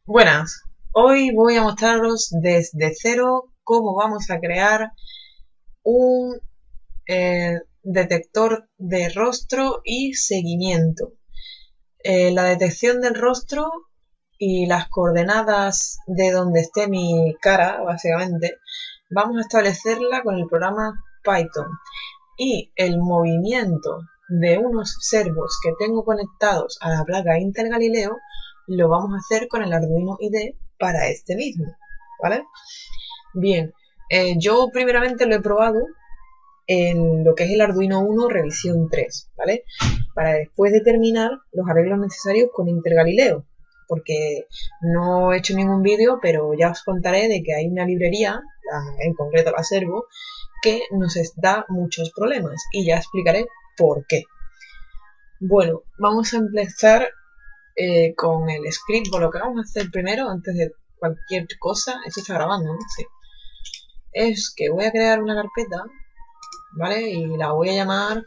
Buenas, hoy voy a mostraros desde cero cómo vamos a crear un detector de rostro y seguimiento. La detección del rostro y las coordenadas de donde esté mi cara, básicamente, vamos a establecerla con el programa Python. Y el movimiento de unos servos que tengo conectados a la placa Intel Galileo lo vamos a hacer con el Arduino IDE para este mismo, ¿vale? Bien, yo primeramente lo he probado en lo que es el Arduino 1 revisión 3, ¿vale? Para después determinar los arreglos necesarios con Intel Galileo, porque no he hecho ningún vídeo, pero ya os contaré de que hay una librería, en concreto la Servo, que nos da muchos problemas y ya explicaré por qué. Bueno, vamos a empezar con el script. Lo que vamos a hacer primero, antes de cualquier cosa, esto está grabando, ¿no? Sí. Es que voy a crear una carpeta, ¿vale? Y la voy a llamar,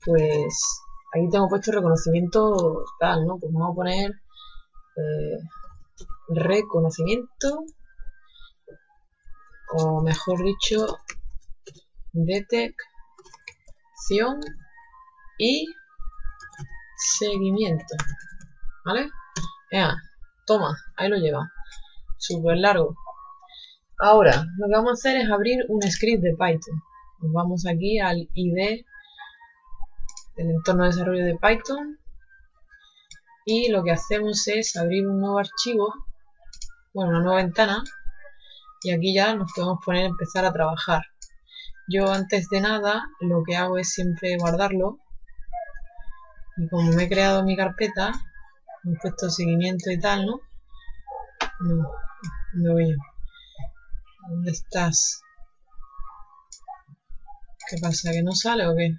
pues, aquí tengo puesto reconocimiento tal, ¿no? Pues vamos a poner reconocimiento, o mejor dicho, detección y seguimiento, ¿vale? Toma, ahí lo lleva. Súper largo. Ahora, lo que vamos a hacer es abrir un script de Python. Nos vamos aquí al IDE del entorno de desarrollo de Python. Y lo que hacemos es abrir un nuevo archivo, bueno, una nueva ventana. Y aquí ya nos podemos poner a empezar a trabajar. Yo antes de nada lo que hago es siempre guardarlo. Y como me he creado mi carpeta, me he puesto seguimiento y tal, ¿no? No voy yo. ¿Dónde estás? ¿Qué pasa? ¿Que no sale o qué?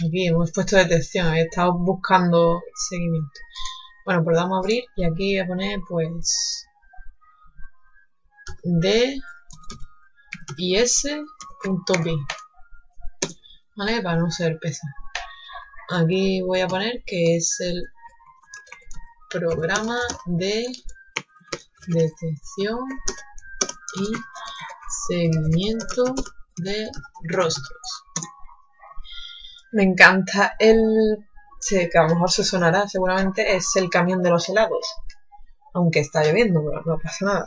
Aquí hemos puesto detección, he estado buscando seguimiento. Bueno, pues damos a abrir y aquí voy a poner pues D y S.b, ¿vale? Para no ser pesado. Aquí voy a poner que es el programa de detección y seguimiento de rostros. Me encanta que a lo mejor se sonará, seguramente es el camión de los helados. Aunque está lloviendo, pero no pasa nada.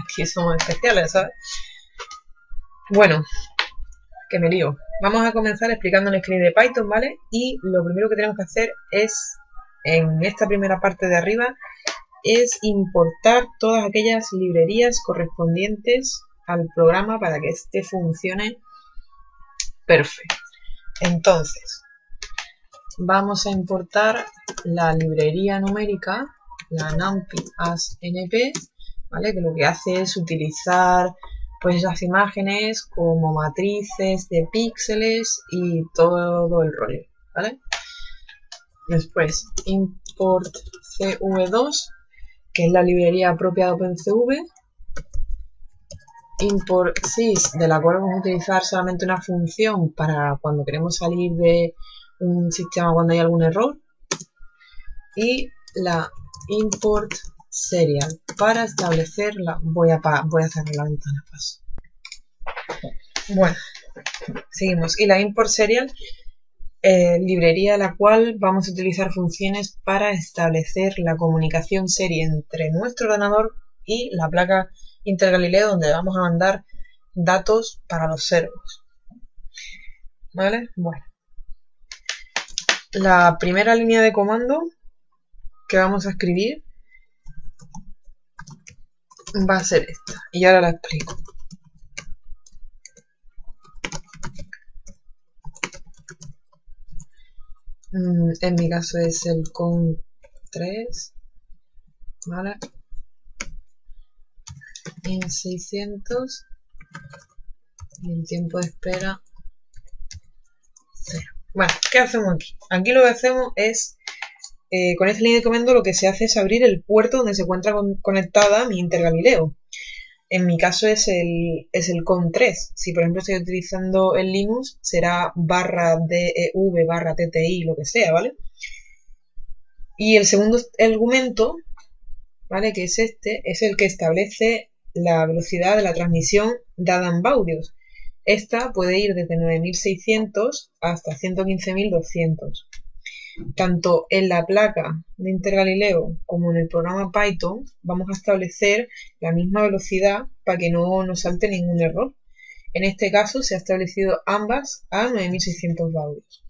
Aquí somos especiales, ¿sabes? Bueno, que me lío. Vamos a comenzar explicando el script de Python, ¿vale? Y lo primero que tenemos que hacer es, en esta primera parte de arriba, es importar todas aquellas librerías correspondientes al programa para que este funcione perfecto. Entonces, vamos a importar la librería numérica, la numpy as np, ¿vale? Que lo que hace es utilizar pues las imágenes como matrices de píxeles y todo el rollo, ¿vale? Después, import cv2, que es la librería propia de OpenCV, import sys, de la cual vamos a utilizar solamente una función para cuando queremos salir de un sistema cuando hay algún error, y la import serial para establecerla. Voy a cerrar la ventana, paso. Bueno, seguimos. Y la import serial, librería la cual vamos a utilizar funciones para establecer la comunicación serie entre nuestro ordenador y la placa Intel Galileo, donde vamos a mandar datos para los servos. ¿Vale? Bueno. La primera línea de comando que vamos a escribir va a ser esta, y ahora la explico. En mi caso es el con 3, ¿vale? En 600 y el tiempo de espera 0. Bueno, ¿qué hacemos aquí? Aquí lo que hacemos es, con esta línea de comando lo que se hace es abrir el puerto donde se encuentra conectada mi Intel Galileo. En mi caso es el con 3. Si por ejemplo estoy utilizando el Linux, será /dev/tti, lo que sea, ¿vale? Y el segundo argumento ¿vale? Que es este, es el que establece la velocidad de la transmisión dada en baudios. Esta puede ir desde 9600 hasta 115200. Tanto en la placa de Intergalileo como en el programa Python vamos a establecer la misma velocidad para que no nos salte ningún error. En este caso se ha establecido ambas a 9600 baudios.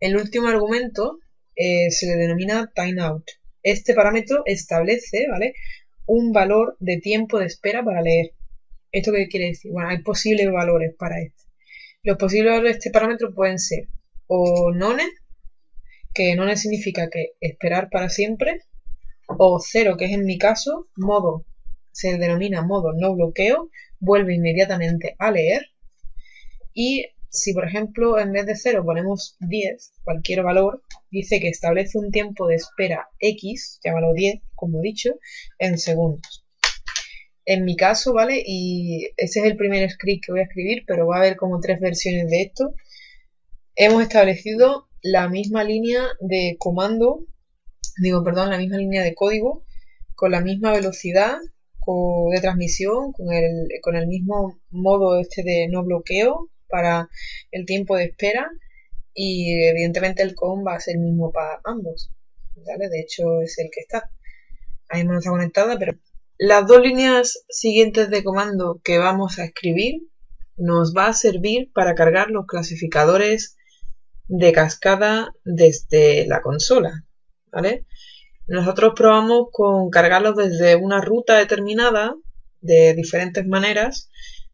El último argumento se le denomina timeout. Este parámetro establece, ¿vale?, un valor de tiempo de espera para leer. ¿Esto qué quiere decir? Bueno, hay posibles valores para esto. Los posibles valores de este parámetro pueden ser o none, que none significa que esperar para siempre, o 0, que es en mi caso, modo, se denomina modo no bloqueo, vuelve inmediatamente a leer, y si por ejemplo en vez de 0 ponemos 10, cualquier valor, dice que establece un tiempo de espera X, llámalo 10, como he dicho, en segundos. En mi caso, ¿vale? Y ese es el primer script que voy a escribir, pero va a haber como 3 versiones de esto. Hemos establecido la misma línea de comando, la misma línea de código, con la misma velocidad de transmisión, con el mismo modo este de no bloqueo para el tiempo de espera, y evidentemente el com va a ser el mismo para ambos, ¿vale? De hecho es el que está. Ahí no está conectada, pero las dos líneas siguientes de comando que vamos a escribir nos va a servir para cargar los clasificadores de cascada desde la consola, ¿vale? Nosotros probamos con cargarlos desde una ruta determinada de diferentes maneras,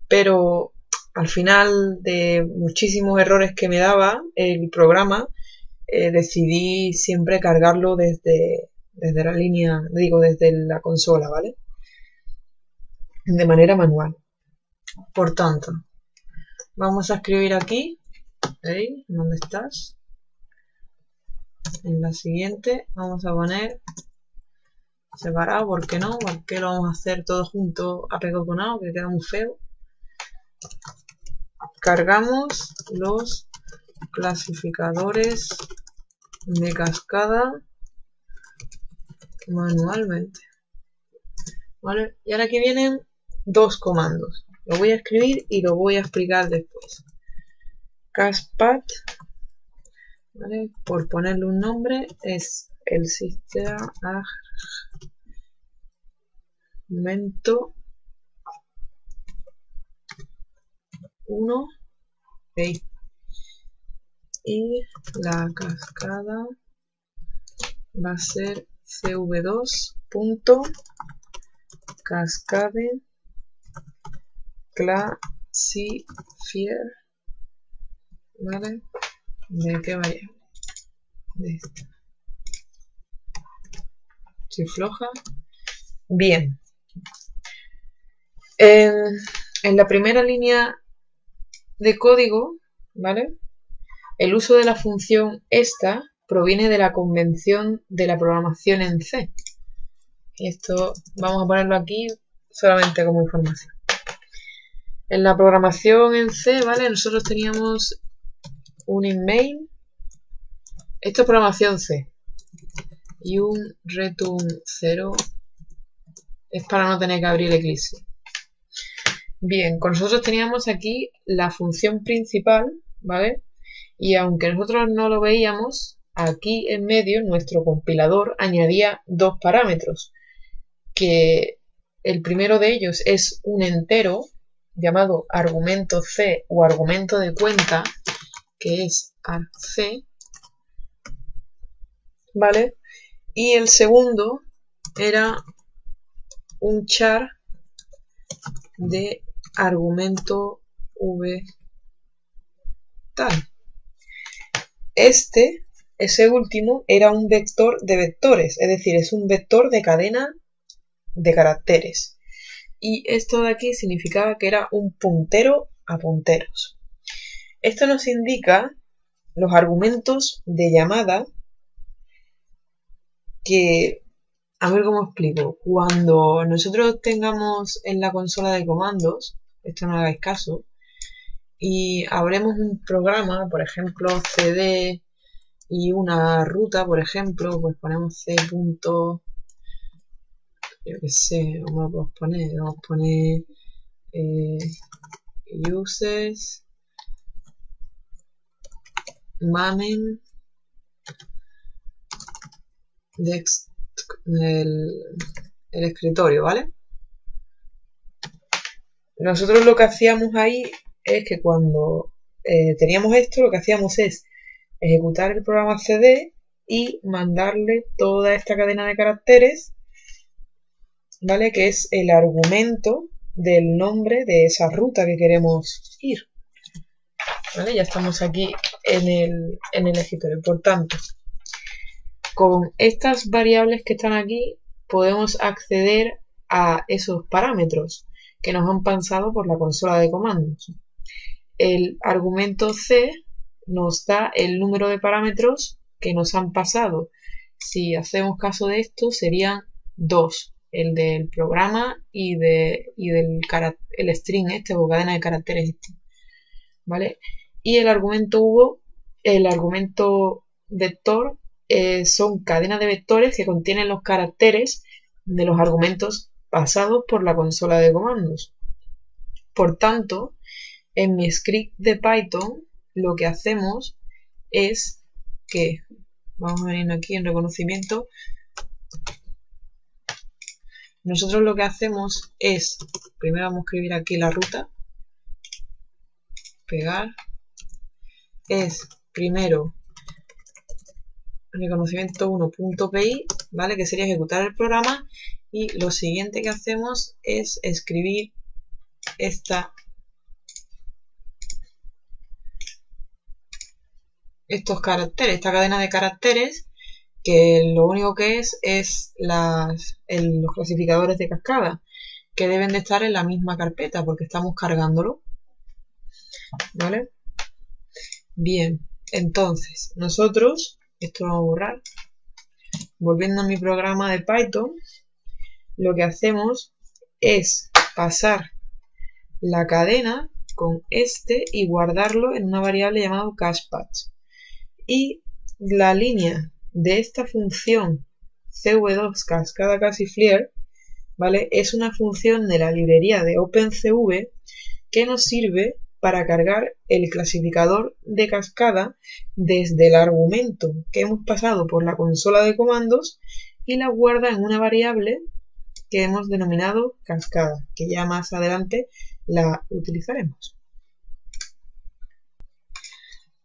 pero al final de muchísimos errores que me daba el programa, decidí siempre cargarlo desde la línea, desde la consola, ¿vale? De manera manual. Por tanto, vamos a escribir aquí, ¿veis? ¿Dónde estás? En la siguiente vamos a poner separado, ¿por qué no? Porque lo vamos a hacer todo junto apegoconado, que queda muy feo. Cargamos los clasificadores de cascada manualmente, ¿vale? Y ahora aquí vienen dos comandos. Lo voy a escribir y lo voy a explicar después. Caspat, ¿vale? Por ponerle un nombre, es el sistema argumento 1, ¿veis? Y la cascada va a ser cv2.cascade classifier, ¿vale? ¿De qué vaya? De esta. Si floja. Bien. En la primera línea de código, ¿vale?, el uso de la función esta proviene de la convención de la programación en C. Y esto vamos a ponerlo aquí solamente como información. En la programación en C, ¿vale?, nosotros teníamos un inMain. Esto es programación C. Y un return 0 es para no tener que abrir Eclipse. Bien, con nosotros teníamos aquí la función principal, ¿vale? Y aunque nosotros no lo veíamos, aquí en medio nuestro compilador añadía dos parámetros, que el primero de ellos es un entero llamado argumento C o argumento de cuenta, que es argc, ¿vale? Y el segundo era un char de argumento v tal. Ese último era un vector de vectores, es decir, es un vector de cadena de caracteres. Y esto de aquí significaba que era un puntero a punteros. Esto nos indica los argumentos de llamada que, a ver cómo explico, cuando nosotros tengamos en la consola de comandos, esto no hagáis caso, y abremos un programa, por ejemplo cd y una ruta, por ejemplo, pues ponemos c. yo qué sé, vamos a poner uses mamen el escritorio, ¿vale? Nosotros lo que hacíamos ahí es que cuando teníamos esto, lo que hacíamos es ejecutar el programa CD y mandarle toda esta cadena de caracteres, ¿vale? Que es el argumento del nombre de esa ruta que queremos ir, ¿vale? Ya estamos aquí en el escritorio. Por tanto, con estas variables que están aquí podemos acceder a esos parámetros que nos han pasado por la consola de comandos. El argumento C nos da el número de parámetros que nos han pasado. Si hacemos caso de esto, serían 2, el del programa y del el string este, o cadena de caracteres este, ¿vale? Y el argumento vector son cadenas de vectores que contienen los caracteres de los argumentos pasados por la consola de comandos. Por tanto, en mi script de Python lo que hacemos es que, vamos a venir aquí en reconocimiento, nosotros lo que hacemos es, primero vamos a escribir aquí la ruta, pegar, es primero reconocimiento 1.py, ¿vale? Que sería ejecutar el programa, y lo siguiente que hacemos es escribir estos caracteres, esta cadena de caracteres, que lo único que es los clasificadores de cascada, que deben de estar en la misma carpeta porque estamos cargándolo, ¿vale? Bien, entonces nosotros, esto lo vamos a borrar, volviendo a mi programa de Python, lo que hacemos es pasar la cadena con este y guardarlo en una variable llamada cachepatch. Y la línea de esta función cv2 cascada casiflier, ¿vale? Es una función de la librería de OpenCV que nos sirve para cargar el clasificador de cascada desde el argumento que hemos pasado por la consola de comandos y la guarda en una variable que hemos denominado cascada, que ya más adelante la utilizaremos.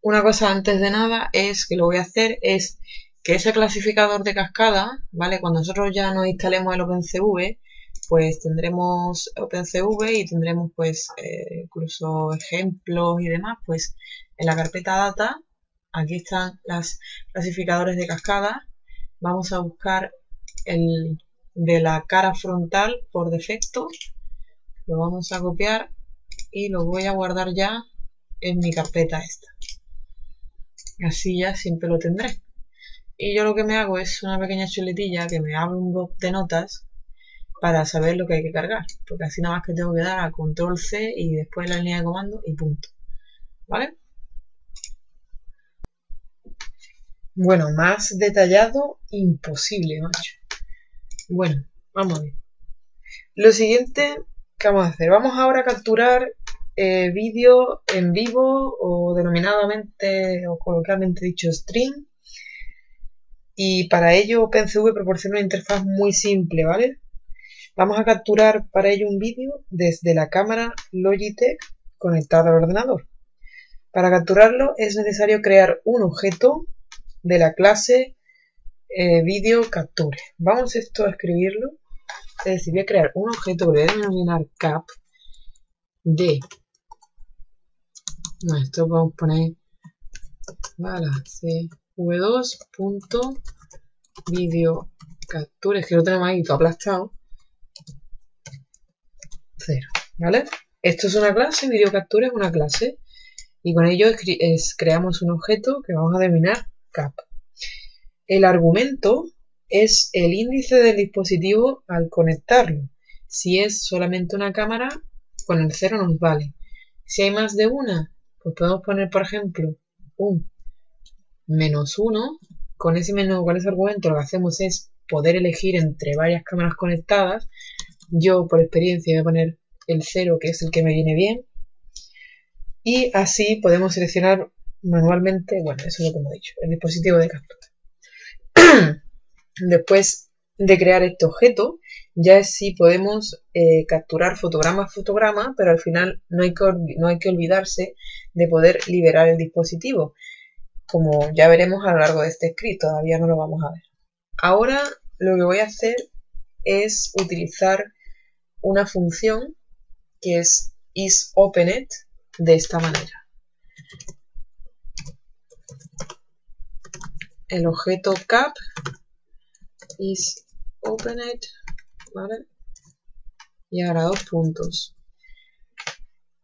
Una cosa antes de nada es que lo voy a hacer es que ese clasificador de cascada, ¿vale? Cuando nosotros ya nos instalemos el OpenCV, pues tendremos OpenCV y tendremos pues incluso ejemplos y demás, pues en la carpeta data, aquí están los clasificadores de cascada. Vamos a buscar el de la cara frontal por defecto, lo vamos a copiar y lo voy a guardar ya en mi carpeta esta. Así ya siempre lo tendré. Y yo lo que me hago es una pequeña chuletilla que me abre un bloc de notas para saber lo que hay que cargar, porque así nada más que tengo que dar a control C y después la línea de comando y punto, ¿vale? Bueno, más detallado imposible, macho. Bueno, vamos a ver. Lo siguiente que vamos a hacer, vamos ahora a capturar vídeo en vivo, o denominadamente o coloquialmente dicho string, y para ello OpenCV proporciona una interfaz muy simple, ¿vale? Vamos a capturar para ello un vídeo desde la cámara Logitech conectada al ordenador. Para capturarlo es necesario crear un objeto de la clase video capture. Vamos esto a escribirlo, es decir, voy a crear un objeto que voy a denominar cap de, no, esto vamos a poner, vale, cv2.video es que lo tenemos ahí todo aplastado, 0, ¿vale? Esto es una clase, video capture es una clase, y con ello creamos un objeto que vamos a denominar cap. El argumento es el índice del dispositivo al conectarlo. Si es solamente una cámara, con el 0 nos vale. Si hay más de una, pues podemos poner, por ejemplo, un -1. Con ese argumento lo que hacemos es poder elegir entre varias cámaras conectadas. Yo, por experiencia, voy a poner el 0, que es el que me viene bien. Y así podemos seleccionar manualmente, bueno, eso es lo que hemos dicho, el dispositivo de captura. Después de crear este objeto, ya sí podemos capturar fotograma a fotograma, pero al final no hay que olvidarse de poder liberar el dispositivo, como ya veremos a lo largo de este script, todavía no lo vamos a ver. Ahora lo que voy a hacer es utilizar una función que es isOpenEd de esta manera. El objeto cap isOpenEd, ¿vale? Y ahora 2 puntos.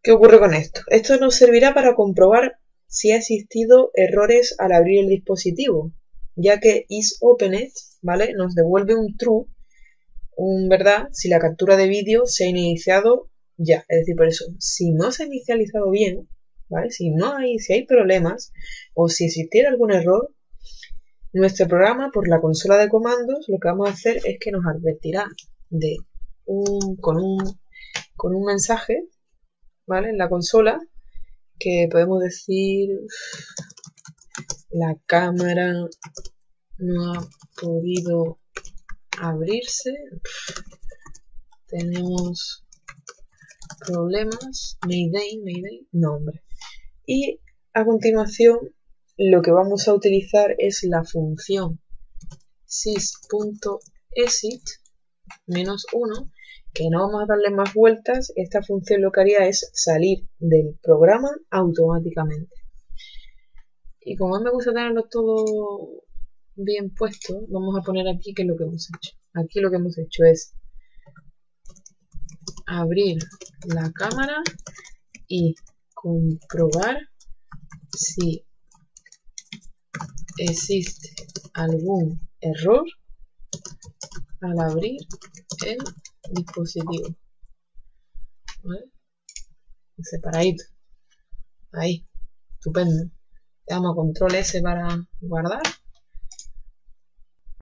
¿Qué ocurre con esto? Esto nos servirá para comprobar si ha existido errores al abrir el dispositivo, ya que isOpenEd, ¿vale?, nos devuelve un true, un verdad, si la captura de vídeo se ha iniciado ya. Es decir, por eso, si no se ha inicializado bien, ¿vale?, si hay problemas o si existiera algún error, nuestro programa, por la consola de comandos, lo que vamos a hacer es que nos advertirá con un mensaje, ¿vale?, en la consola, que podemos decir: la cámara no ha podido abrirse, tenemos problemas, mayday, nombre. Y a continuación lo que vamos a utilizar es la función sys.exit -1, que no vamos a darle más vueltas. Esta función lo que haría es salir del programa automáticamente. Y como a mí me gusta tenerlo todo bien puesto, vamos a poner aquí qué es lo que hemos hecho. Aquí lo que hemos hecho es abrir la cámara y comprobar si existe algún error al abrir el dispositivo, ¿vale? Separadito, ahí, estupendo. Le damos a control S para guardar